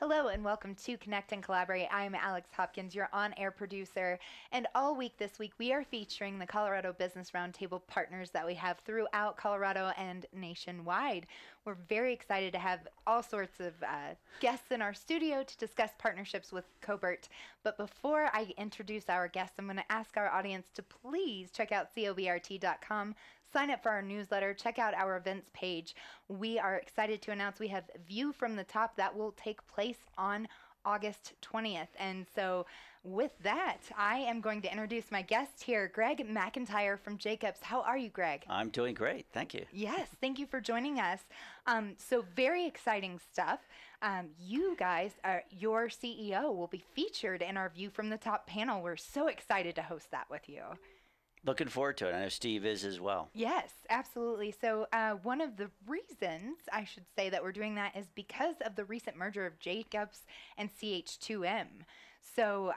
Hello and welcome to Connect and Collaborate. I'm Alex Hopkins, your on-air producer. And all week this week, we are featuring the Colorado Business Roundtable partners that we have throughout Colorado and nationwide. We're very excited to have all sorts of guests in our studio to discuss partnerships with Cobert. But before I introduce our guests, I'm going to ask our audience to please check out cobrt.com. Sign up for our newsletter. Check out our events page. We are excited to announce we have View from the Top that will take place on August 20th. And so with that, I am going to introduce my guest here, Greg McIntyre from Jacobs. How are you, Greg? I'm doing great. Thank you. Yes, thank you for joining us. So very exciting stuff. You guys, your CEO will be featured in our View from the Top panel. We're so excited to host that with you. Looking forward to it. I know Steve is as well. Yes, absolutely. So one of the reasons, I should say, that we're doing that is because of the recent merger of Jacobs and CH2M. So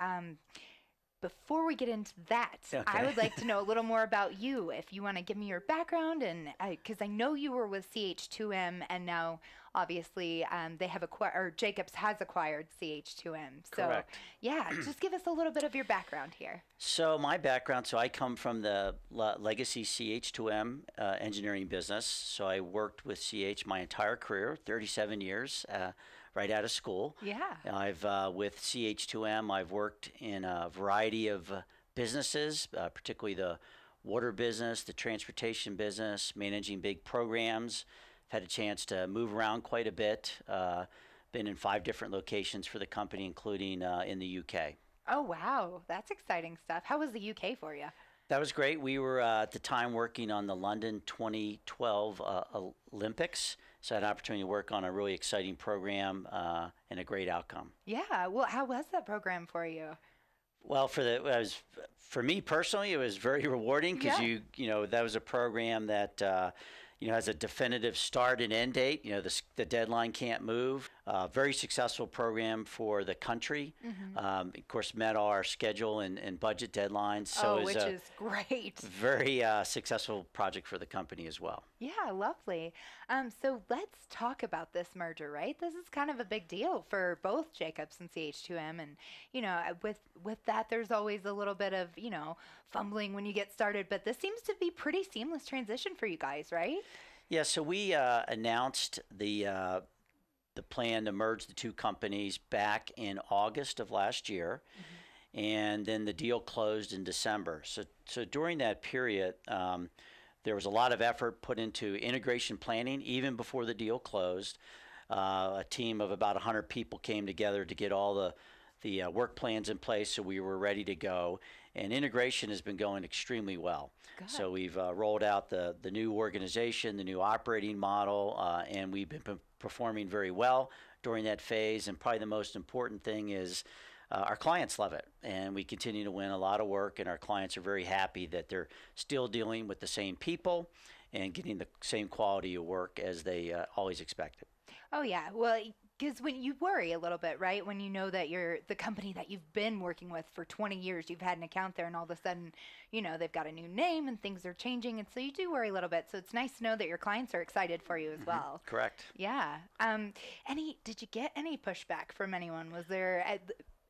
before we get into that, Okay. I would like to know a little more about you. If you want to give me your background, and because I know you were with CH2M, and now obviously they have acquired, or Jacobs has acquired CH2M. So Correct. yeah, just give us a little bit of your background here. So my background, I come from the legacy CH2M engineering business. So I worked with CH my entire career, 37 years, right out of school. Yeah. I've with CH2M, I've worked in a variety of businesses, particularly the water business, the transportation business, managing big programs. I've had a chance to move around quite a bit. Been in 5 different locations for the company, including in the UK. Oh, wow. That's exciting stuff. How was the UK for you? That was great. We were at the time working on the London 2012 Olympics, so I had an opportunity to work on a really exciting program and a great outcome. Yeah. Well, how was that program for you? Well, for me personally, it was very rewarding because Yeah. that was a program that has a definitive start and end date. The deadline can't move. Very successful program for the country. Mm-hmm. Of course, met all our schedule and budget deadlines. So it was which is great. very successful project for the company as well. Yeah, lovely. So let's talk about this merger, right? This is kind of a big deal for both Jacobs and CH2M. And, with that, there's always a little bit of, fumbling when you get started. But this seems to be pretty seamless transition for you guys, right? Yeah, so we announced the plan to merge the two companies back in August of last year, and then the deal closed in December. So during that period, there was a lot of effort put into integration planning even before the deal closed. A team of about 100 people came together to get all the work plans in place, so we were ready to go. And integration has been going extremely well. Good. So we've rolled out the new organization, the new operating model, and we've been performing very well during that phase. And probably the most important thing is our clients love it. And we continue to win a lot of work, and our clients are very happy that they're still dealing with the same people and getting the same quality of work as they always expected. Oh, yeah. Well, because when you worry a little bit, right? When you know that you're the company that you've been working with for 20 years, you've had an account there, and all of a sudden, they've got a new name and things are changing. And so you do worry a little bit. So it's nice to know that your clients are excited for you as well. Correct. Yeah. Did you get any pushback from anyone? Was there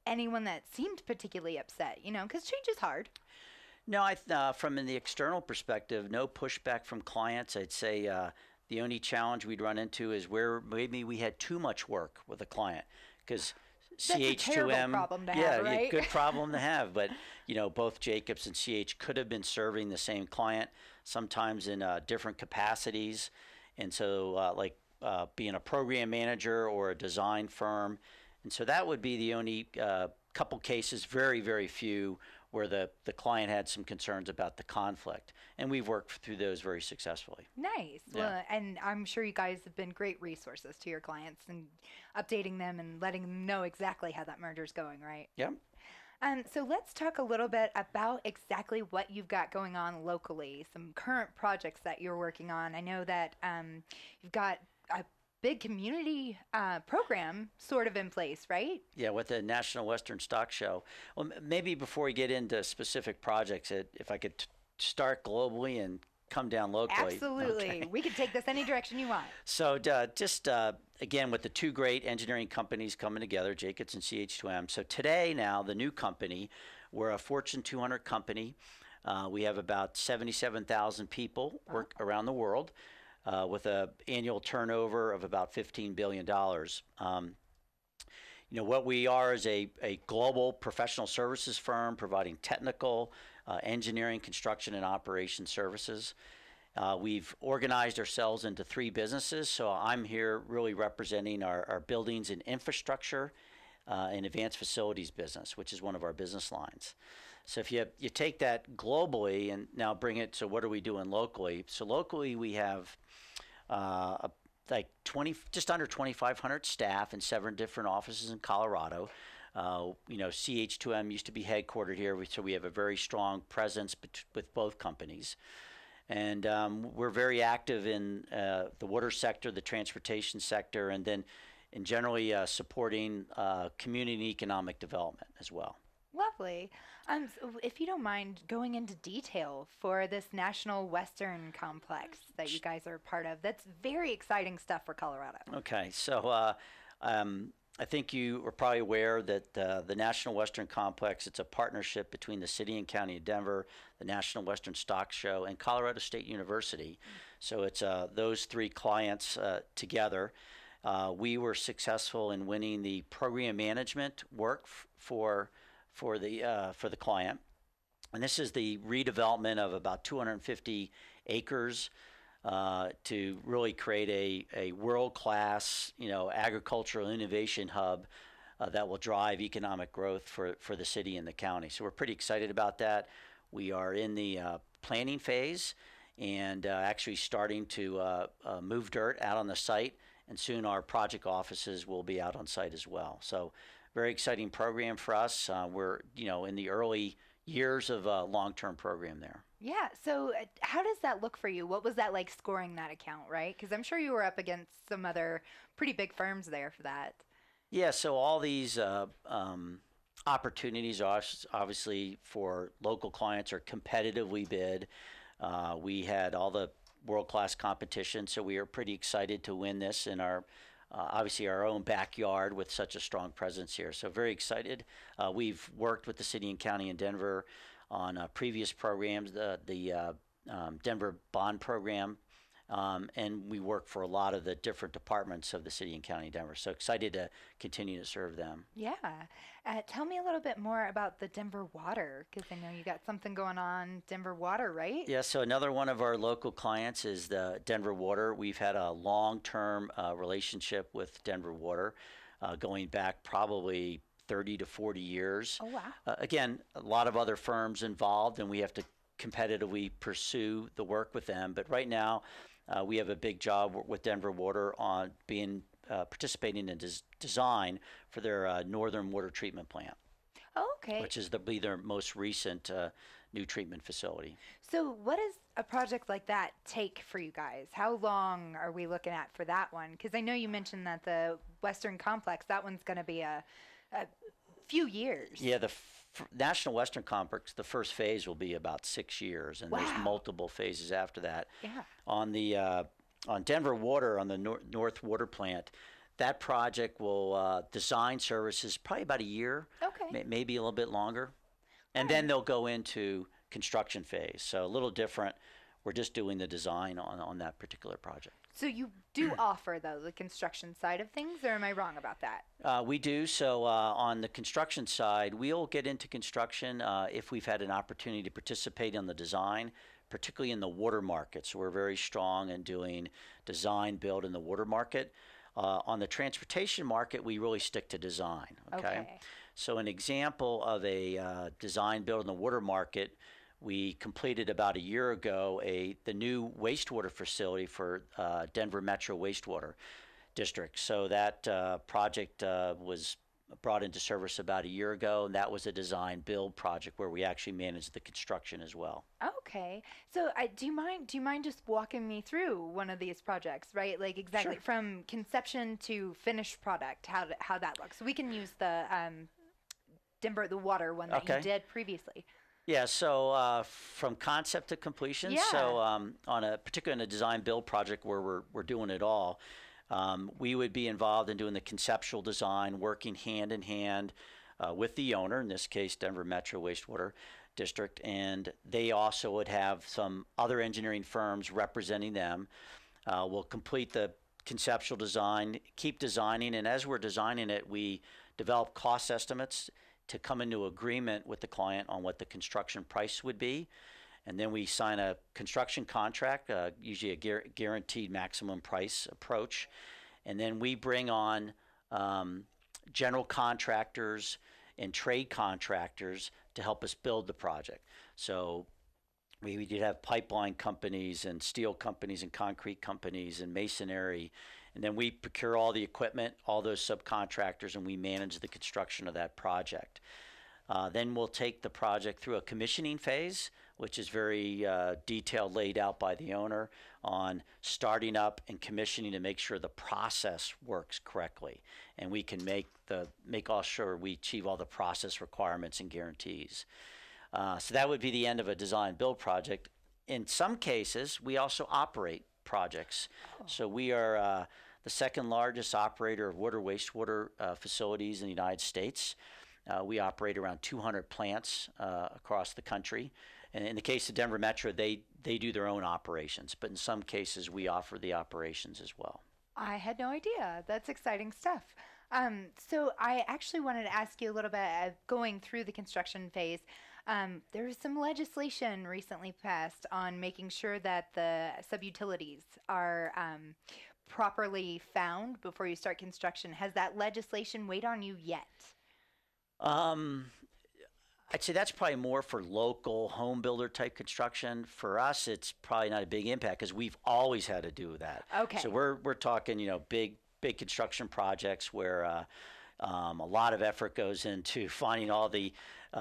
anyone that seemed particularly upset? Because change is hard. No, from the external perspective, no pushback from clients. I'd say the only challenge we'd run into is where maybe we had too much work with a client, because CH2M, a terrible problem to have, right? Good problem to have. But both Jacobs and CH could have been serving the same client, sometimes in different capacities, and so being a program manager or a design firm, and so that would be the only couple cases, very, very few, where the client had some concerns about the conflict. And we've worked through those very successfully. Nice. Yeah. Well, and I'm sure you guys have been great resources to your clients and updating them and letting them know exactly how that merger's going, right? Yeah. So let's talk a little bit about exactly what you've got going on locally, some current projects that you're working on. I know that you've got a big community program sort of in place, right? Yeah, with the National Western Stock Show. Well, maybe before we get into specific projects, if I could start globally and come down locally. Absolutely. Okay. We can take this any direction you want. So just again, with the two great engineering companies coming together, Jacobs and CH2M. So today now, the new company, we're a Fortune 200 company. We have about 77,000 people work around the world with an annual turnover of about $15 billion. What we are is a global professional services firm providing technical, engineering, construction, and operation services. We've organized ourselves into three businesses, so I'm here really representing our buildings and infrastructure and advanced facilities business, which is one of our business lines. So if you take that globally and now bring it to what are we doing locally? So locally we have just under 2,500 staff in 7 different offices in Colorado. CH2M used to be headquartered here, so we have a very strong presence with both companies. And we're very active in the water sector, the transportation sector, and then generally supporting community and economic development as well. Lovely. So if you don't mind going into detail for this National Western Complex that you guys are part of, that's very exciting stuff for Colorado. Okay, so I think you are probably aware that the National Western Complex, it's a partnership between the City and County of Denver, the National Western Stock Show, and Colorado State University. So it's those three clients together. We were successful in winning the program management work for the client, and this is the redevelopment of about 250 acres to really create a world-class, agricultural innovation hub that will drive economic growth for the city and the county. So we're pretty excited about that. We are in the planning phase and actually starting to move dirt out on the site, and soon our project offices will be out on site as well. So very exciting program for us. We're in the early years of a long-term program there. Yeah. So how does that look for you? What was that like scoring that account, right? Because I'm sure you were up against some other pretty big firms there for that. Yeah. So all these opportunities are obviously for local clients are competitively bid. We had all the world-class competition, so we are pretty excited to win this in our obviously our own backyard with such a strong presence here. So very excited. We've worked with the City and County in Denver on previous programs, the Denver Bond Program, and we work for a lot of the different departments of the City and County of Denver. So excited to continue to serve them. Yeah. Tell me a little bit more about the Denver Water, because I know you got something going on Denver Water, right? Yeah, so another one of our local clients is the Denver Water. We've had a long-term relationship with Denver Water going back probably 30 to 40 years. Oh, wow. Again, a lot of other firms involved, and we have to competitively pursue the work with them. But right now, we have a big job with Denver Water on participating in design for their northern water treatment plant. Oh, okay. Which is their most recent new treatment facility. So what does a project like that take for you guys? How long are we looking at for that one? Because I know you mentioned that the Western Complex, that one's going to be a few years. Yeah, the National Western Complex, the first phase will be about 6 years, and Wow. there's multiple phases after that. Yeah. On Denver Water, on the North Water Plant, that project will design services probably about a year, Okay. maybe a little bit longer, and then they'll go into construction phase. So a little different. We're just doing the design on that particular project. So you do offer, though, the construction side of things, or am I wrong about that? We do. So on the construction side, we'll get into construction if we've had an opportunity to participate in the design, particularly in the water market. So we're very strong in doing design, build in the water market. On the transportation market, we really stick to design. Okay. So an example of a design build in the water market, we completed about a year ago the new wastewater facility for Denver Metro Wastewater District. So that project was brought into service about a year ago, and that was a design build project where we actually managed the construction as well. Okay. So do you mind just walking me through one of these projects, right? Like exactly Sure. from conception to finished product, how that looks. So we can use the Denver, the water one that you did previously. Yeah, so from concept to completion. Yeah. So particularly in a design build project where we're doing it all, we would be involved in doing the conceptual design, working hand in hand with the owner, in this case Denver Metro Wastewater District, and they also would have some other engineering firms representing them. We'll complete the conceptual design, keep designing, and as we're designing it, we develop cost estimates to come into agreement with the client on what the construction price would be. And then we sign a construction contract, usually a guaranteed maximum price approach. And then we bring on general contractors and trade contractors to help us build the project. So we did have pipeline companies and steel companies and concrete companies and masonry. And then we procure all the equipment, all those subcontractors, and we manage the construction of that project. Then we'll take the project through a commissioning phase, which is very detailed, laid out by the owner on starting up and commissioning to make sure the process works correctly. And we can make all sure we achieve all the process requirements and guarantees. So that would be the end of a design build project. In some cases, we also operate projects. So we are the second largest operator of wastewater facilities in the United States. We operate around 200 plants across the country. And in the case of Denver Metro, they do their own operations, but in some cases we offer the operations as well. I had no idea. That's exciting stuff. So I actually wanted to ask you a little bit, going through the construction phase. There was some legislation recently passed on making sure that the sub-utilities are properly found before you start construction. Has that legislation weighed on you yet? I'd say that's probably more for local home builder type construction. For us, it's probably not a big impact because we've always had to do that. Okay. So we're talking, big construction projects where a lot of effort goes into finding all the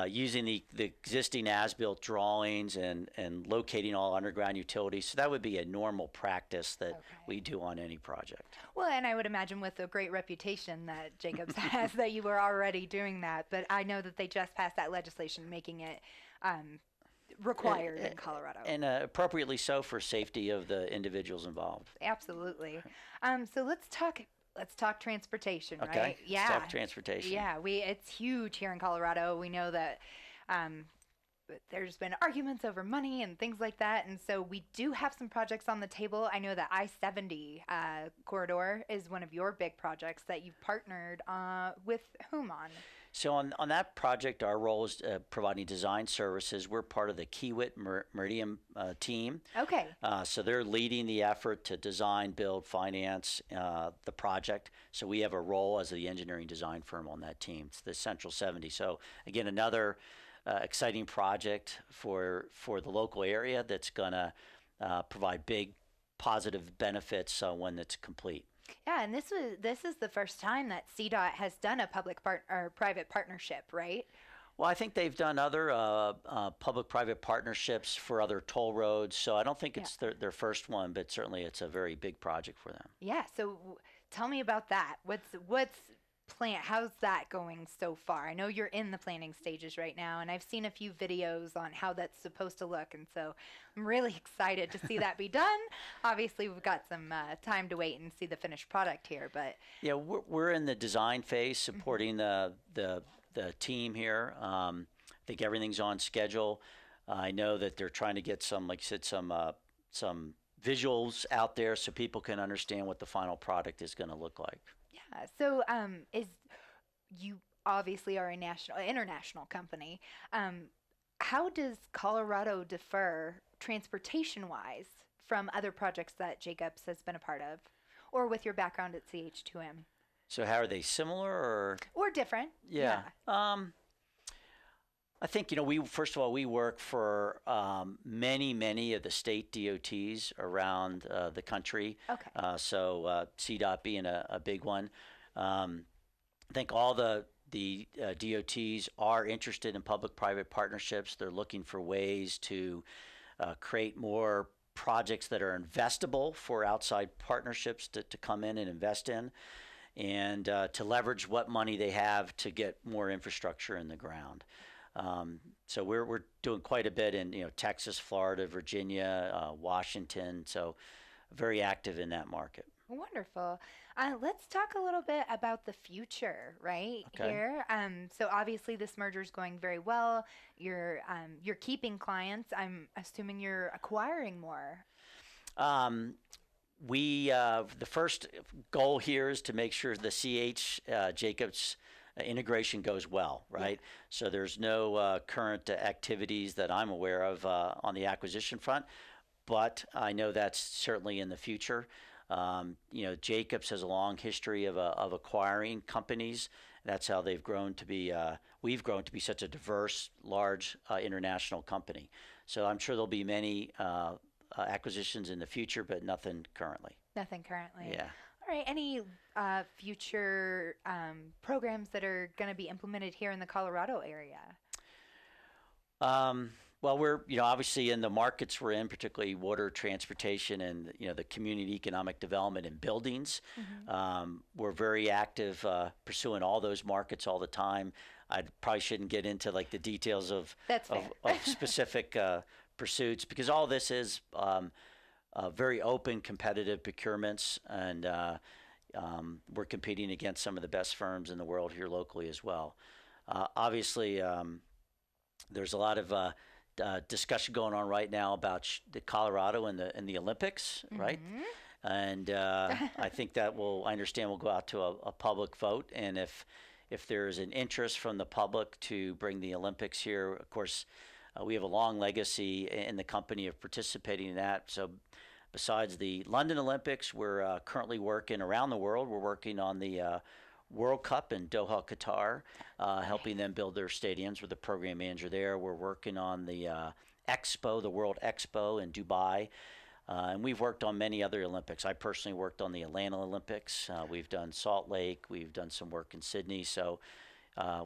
using the existing as-built drawings and locating all underground utilities. So that would be a normal practice that we do on any project. Well, and I would imagine with the great reputation that Jacobs has that you were already doing that. But I know that they just passed that legislation making it required in Colorado. And appropriately so for safety of the individuals involved. Absolutely. So let's talk transportation, right? Okay. Yeah. Let's talk transportation. Yeah, it's huge here in Colorado. We know that there's been arguments over money and things like that, and so we do have some projects on the table. I know that I-70 corridor is one of your big projects that you've partnered with whom on? So on that project, our role is providing design services. We're part of the Kiewit Meridian team. Okay. So they're leading the effort to design, build, finance the project. So we have a role as the engineering design firm on that team. It's the Central 70. So again, another exciting project for the local area that's going to provide big positive benefits when it's complete. Yeah, and this is the first time that CDOT has done a private partnership, right? Well, I think they've done other public-private partnerships for other toll roads, so I don't think it's their first one, but certainly it's a very big project for them. Yeah, so tell me about that. What's how's that going so far? I know you're in the planning stages right now, and I've seen a few videos on how that's supposed to look, and so I'm really excited to see that be done. Obviously, we've got some time to wait and see the finished product here, but yeah, we're in the design phase, supporting the team here. I think everything's on schedule. I know that they're trying to get some, like you said, some visuals out there so people can understand what the final product is going to look like. Yeah. So, you obviously are a international company. How does Colorado differ transportation-wise from other projects that Jacobs has been a part of, or with your background at CH2M? So how are they, similar or different? Yeah. I think, first of all, we work for many of the state DOTs around the country. Okay. So CDOT being a big one. I think all the DOTs are interested in public-private partnerships. They're looking for ways to create more projects that are investable for outside partnerships to come in and invest in, and to leverage what money they have to get more infrastructure in the ground. So we're doing quite a bit in Texas, Florida, Virginia, Washington. So very active in that market. Wonderful. Let's talk a little bit about the future, right Okay. here. So obviously this merger is going very well. You're keeping clients. I'm assuming you're acquiring more. Um, the first goal here is to make sure the CH Jacobs integration goes well, Yeah. right? So there's no current activities that I'm aware of on the acquisition front, but I know that's certainly in the future. Jacobs has a long history of acquiring companies. That's how they've grown to be. We've grown to be such a diverse, large international company. So I'm sure there'll be many acquisitions in the future, but nothing currently. Nothing currently. Yeah. All right. Any future programs that are going to be implemented here in the Colorado area? Um, well, we're obviously in the markets we're in, particularly water, transportation, and the community economic development and buildings. Hmm. We're very active pursuing all those markets all the time. I probably shouldn't get into like the details of That's of, fair. of specific pursuits because all this is very open, competitive procurements, and we're competing against some of the best firms in the world here locally as well. Obviously, there's a lot of discussion going on right now about the Colorado and the Olympics, right? Hmm. And I think I understand will go out to a public vote, and if there's an interest from the public to bring the Olympics here, of course, we have a long legacy in the company of participating in that. So besides the London Olympics, we're currently working around the world. We're working on the World Cup in Doha, Qatar, helping them build their stadiums with the program manager there. We're working on the Expo, the World Expo in Dubai. And we've worked on many other Olympics. I personally worked on the Atlanta Olympics. We've done Salt Lake. We've done some work in Sydney. So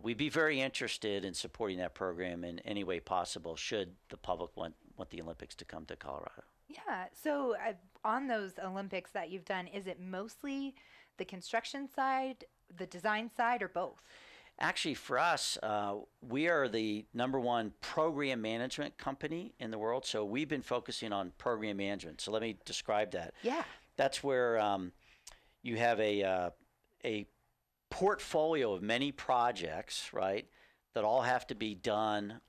we'd be very interested in supporting that program in any way possible should the public want the Olympics to come to Colorado. Yeah. So on those Olympics that you've done, is it mostly the construction side, the design side, or both? Actually, for us, we are the number one program management company in the world. So we've been focusing on program management. So let me describe that. Yeah. That's where you have a portfolio of many projects, right, that all have to be done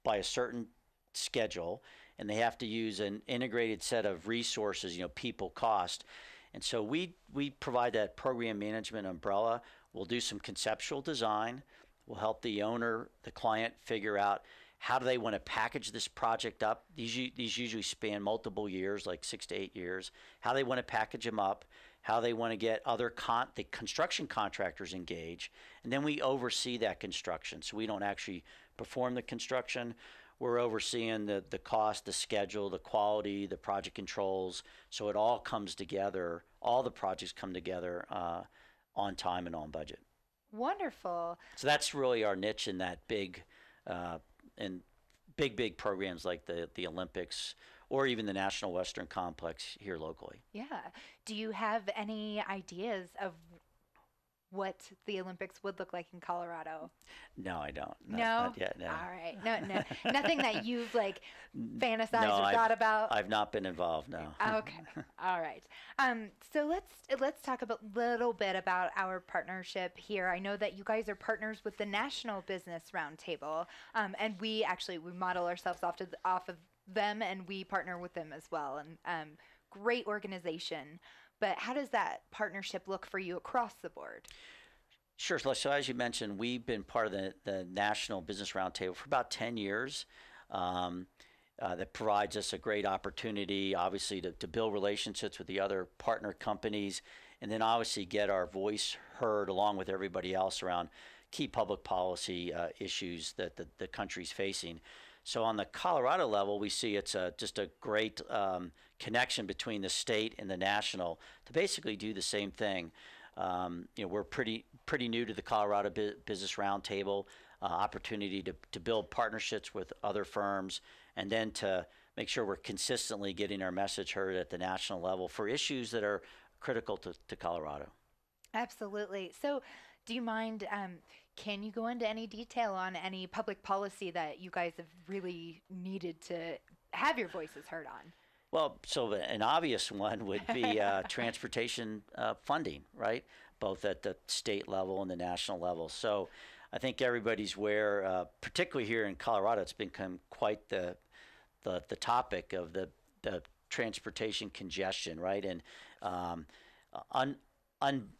by a certain schedule, and they have to use an integrated set of resources, people, cost. And so we provide that program management umbrella. We'll do some conceptual design. We'll help the owner, the client, figure out how do they want to package this project up. These usually span multiple years, like 6 to 8 years. How they want to package them up, how they want to get the construction contractors engaged, and then we oversee that construction. So we don't actually perform the construction. We're overseeing the cost, the schedule, the quality, the project controls. So it all comes together. All the projects come together on time and on budget. Wonderful. So that's really our niche in that in big programs like the Olympics or even the National Western Complex here locally. Yeah. Do you have any ideas of what the Olympics would look like in Colorado? No, I don't. No? Not yet. No. All right. No, nothing that you've like fantasized No, or thought about? I've not been involved. No. Okay. All right. So let's talk a little bit about our partnership here. I know that you guys are partners with the National Business Roundtable, and we model ourselves off of them, and we partner with them as well. And great organization. But how does that partnership look for you across the board? Sure. So as you mentioned, we've been part of the National Business Roundtable for about 10 years. That provides us a great opportunity, obviously, to build relationships with the other partner companies, and then obviously get our voice heard along with everybody else around key public policy issues that the country's facing. So on the Colorado level, we see it's just a great connection between the state and the national to basically do the same thing. We're pretty new to the Colorado Business Roundtable, opportunity to build partnerships with other firms, and then to make sure we're consistently getting our message heard at the national level for issues that are critical to Colorado. Absolutely. So, do you mind? Can you go into any detail on any public policy that you guys have really needed to have your voices heard on? Well, so an obvious one would be transportation funding, right? Both at the state level and the national level. So I think everybody's aware, particularly here in Colorado, it's become quite the topic of the transportation congestion, right? And um, un,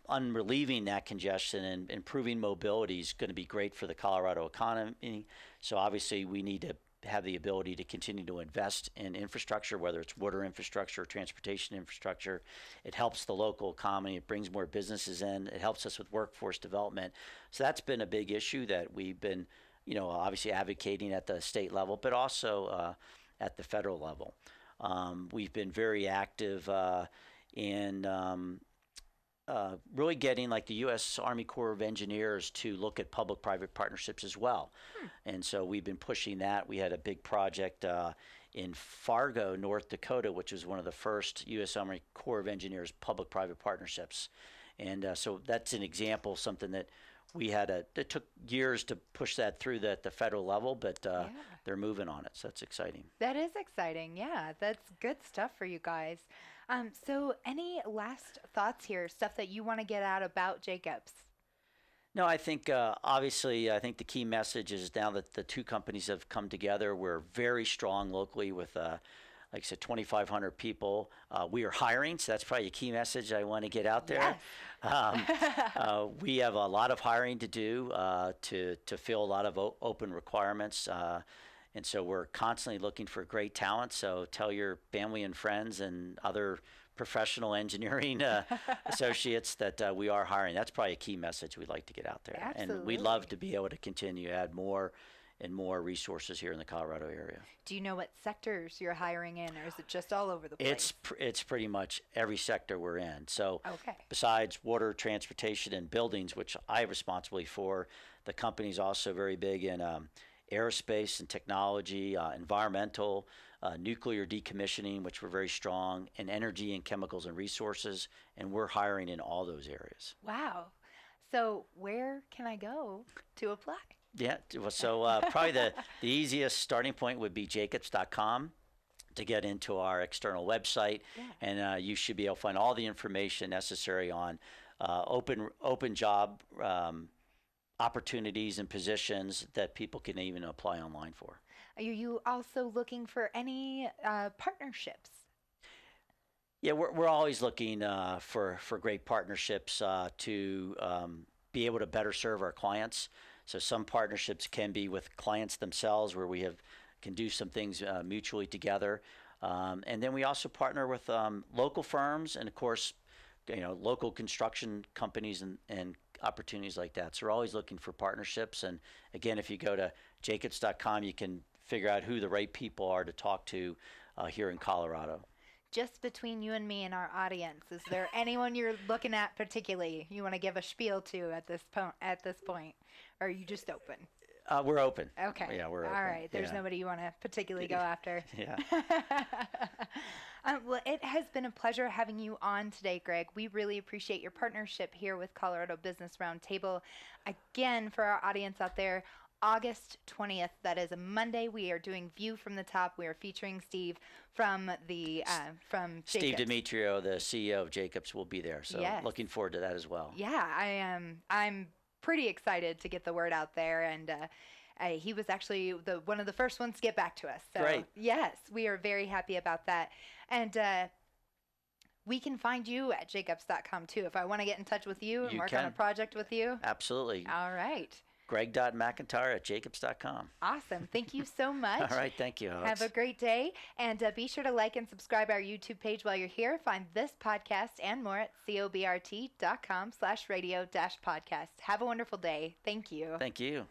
unrelieving that congestion and improving mobility is going to be great for the Colorado economy. So obviously, we need to have the ability to continue to invest in infrastructure, whether it's water infrastructure or transportation infrastructure. It helps the local economy. It brings more businesses in. It helps us with workforce development. So that's been a big issue that we've been, obviously advocating at the state level, but also at the federal level. We've been very active in really getting like the U.S. Army Corps of Engineers to look at public-private partnerships as well. And so we've been pushing that. We had a big project in Fargo, North Dakota, which was one of the first U.S. Army Corps of Engineers public-private partnerships. And so that's an example of something that it took years to push that through the federal level, but they're moving on it. So that's exciting. That is exciting. Yeah, that's good stuff for you guys. So, any last thoughts here? Stuff that you want to get out about Jacobs? No, I think obviously, I think the key message is now that the two companies have come together, we're very strong locally with, like I said, 2,500 people. We are hiring, so that's probably a key message I want to get out there. Yes. We have a lot of hiring to do to fill a lot of open requirements. And so we're constantly looking for great talent. So tell your family and friends and other professional engineering associates that we are hiring. That's probably a key message we'd like to get out there. Absolutely. And we'd love to be able to continue to add more and more resources here in the Colorado area. Do you know what sectors you're hiring in, or is it just all over the place? It's pretty much every sector we're in. So Okay. besides water, transportation, and buildings, which I have responsibility for, the company's also very big in aerospace and technology, environmental, nuclear decommissioning, which we're very strong, and energy and chemicals and resources, and we're hiring in all those areas. Wow. So, where can I go to apply? Yeah, so probably the easiest starting point would be jacobs.com to get into our external website, and you should be able to find all the information necessary on open job opportunities and positions that people can even apply online for. Are you also looking for any partnerships? Yeah, we're always looking for great partnerships to be able to better serve our clients. So some partnerships can be with clients themselves where we can do some things mutually together. And then we also partner with local firms and, of course, local construction companies and opportunities like that. So we're always looking for partnerships. And again, if you go to jacobs.com, you can figure out who the right people are to talk to here in Colorado. Just between you and me and our audience, is there anyone you're looking at particularly you want to give a spiel to at this point? Or are you just open? We're open. Okay. Yeah, we're all open. right. There's nobody you want to particularly go after. Yeah. Well, it has been a pleasure having you on today, Greg. We really appreciate your partnership here with Colorado Business Roundtable. Again, for our audience out there, August 20th, that is a Monday, we are doing View from the Top. We are featuring Steve from from Jacobs. Steve Demetrio, the CEO of Jacobs, will be there. So looking forward to that as well. Yeah, I am. I'm pretty excited to get the word out there, and he was actually one of the first ones to get back to us. So, great. Yes, we are very happy about that. And we can find you at jacobs.com too. If I want to get in touch with you and work on a project with you. Absolutely. All right. Greg.McIntyre at jacobs.com. Awesome. Thank you so much. All right. Thank you, Alex. Have a great day. And be sure to like and subscribe our YouTube page while you're here. Find this podcast and more at cobrt.com/radio-podcast. Have a wonderful day. Thank you. Thank you.